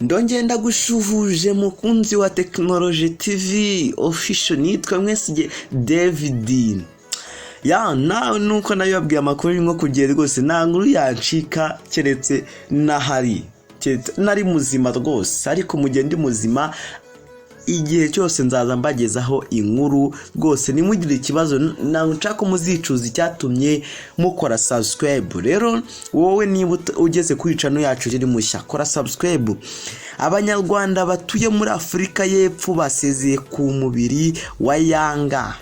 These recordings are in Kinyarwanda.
Ndongenda gushuhuje mukunzi wa Technology TV official nitwa mwesige David. Ya nawe nuko nabibabwiye amakuru nko kugiye rwose nta nkuru yancika keretse nari muzima rwose, ariko mu gihe ndi muzima igihe cyose nzaza mbagezaho inkuru rwose. Nimugire ikibazo nshaka muzicuza icyatumye mukora subscribe. Rero wowe niba ugeze kuri channel yacu iri mushya, kora subscribe. Abanyarwanda batuye muri Afrika y'Epfo basezeye ku mubiri wa Yanga.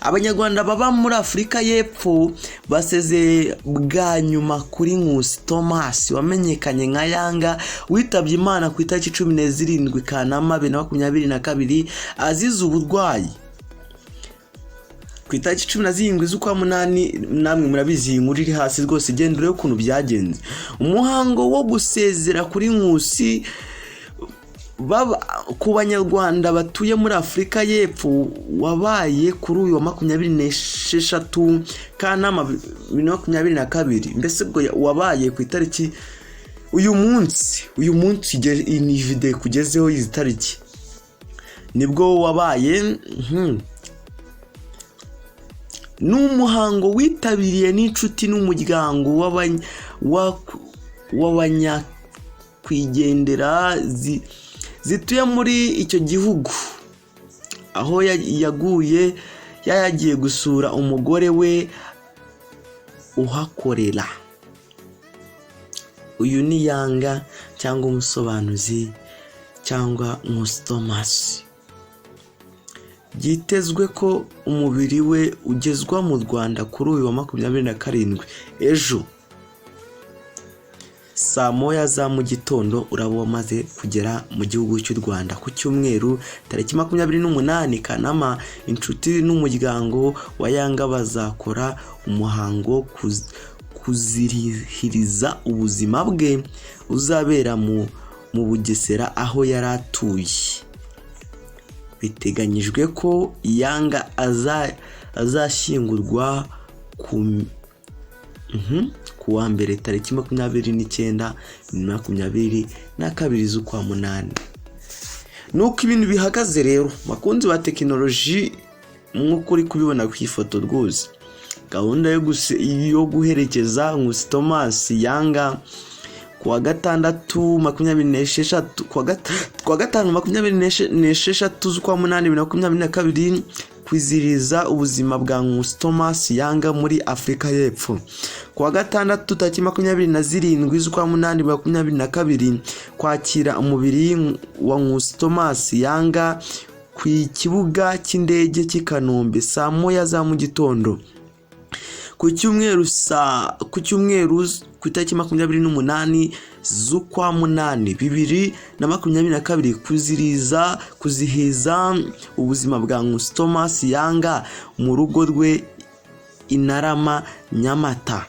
Abanyarwanda baba muri Afrika y'Epfo basezeye bwa nyuma kuri Nkusi Thomas wamenyekanye nka Yanga, witabye Imana ku itariki 17 Kanama 2022 azize uburwayi. Ku itariki 17 z'ukwa munani, namwe murabizi inkuru iri hasi rwose, gendere ukuntu byagenze. Umuhango wo gusezera kuri Nkusi ku banyarwanda batuye muri Afrika y'Epfo wabaye kuri uyu wa 26 Kanama 2022. Mbese bwo wabaye ku itariki uyu munsi iyi video kugezeho izi tariki nibwo wabaye. N'umuhango witabiriye n'inshuti n'umuryango w'abanyakwigendera zituye muri icyo gihugu, aho yagiye gusura umugore we uhakorera. Uyu ni Yanga cyangwa umusobanuzi cyangwa Nkusi Thomas. Byitezwe ko umubiri we ugezwa mu Rwanda kuri uyu wa 27 ejo saa moya za mu gitondo. Uraba wamaze kugera mu gihugu cy'u Rwanda ku cyumweru tariki 28 Kanama. Inshuti n'umuryango wa Yanga bazakora umuhango kuzirihiriza ubuzima bwe uzabera mu Bugesera aho yaratuye. Biteganyijwe ko Yanga azashyingurwa ku wa mbere tariki 29 2022 z'ukwa munani. Nuko ibintu bihagaze rero bakunzi ba Technology, nk'ukuri kubibona ku ifoto rwose. Gahunda yo guherekeza Nkusi Thomas Yanga kuwa gatandatu 26 kuwa gatanu 26 z'ukwa munani 2022 kwiziriza ubuzima bwa Nkusi Thomas Yanga muri Afrika y'Epfo. Kuwa gatandatu tariki 27 z'ukwa munani 2022 kwakira umubiri wa Nkusi Thomas Yanga ku kibuga cy'indege cy'i Kanombe saa moya za mu gitondo. Ku cyumweru ku itariki 28 z'ukwa munani 2022 kuzihiza ubuzima bwa Nkusi Thomas Yanga mu rugo rwe Inarama Nyamata.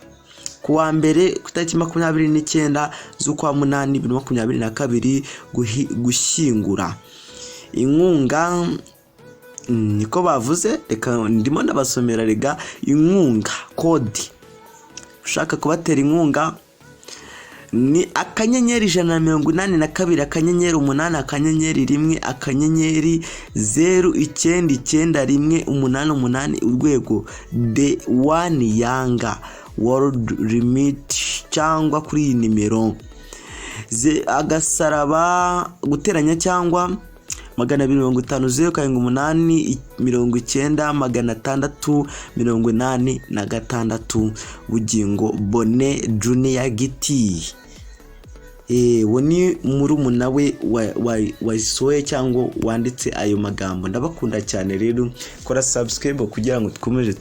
Ku wa mbere ku itariki 29 z'ukwa munani 2022 gushyingura. Inkunga niko bavuze, reka ndimo ndabasomera rega inkunga kodi. Ushaka kubatera inkunga ni akanyenyeri 182 akanyenyeri 8 akanyenyeri 1 akanyenyeri 099188 urwego the one Yanga world limit, cyangwa kuri iyi nimero agasaraba guteranya cyangwa 250 Bugingo Bone Junior Giti. Woni murumuna we wasoye cyangwa wanditse ayo magambo. Ndabakunda cyane rero, kora subscribe kugira ngo dukomeje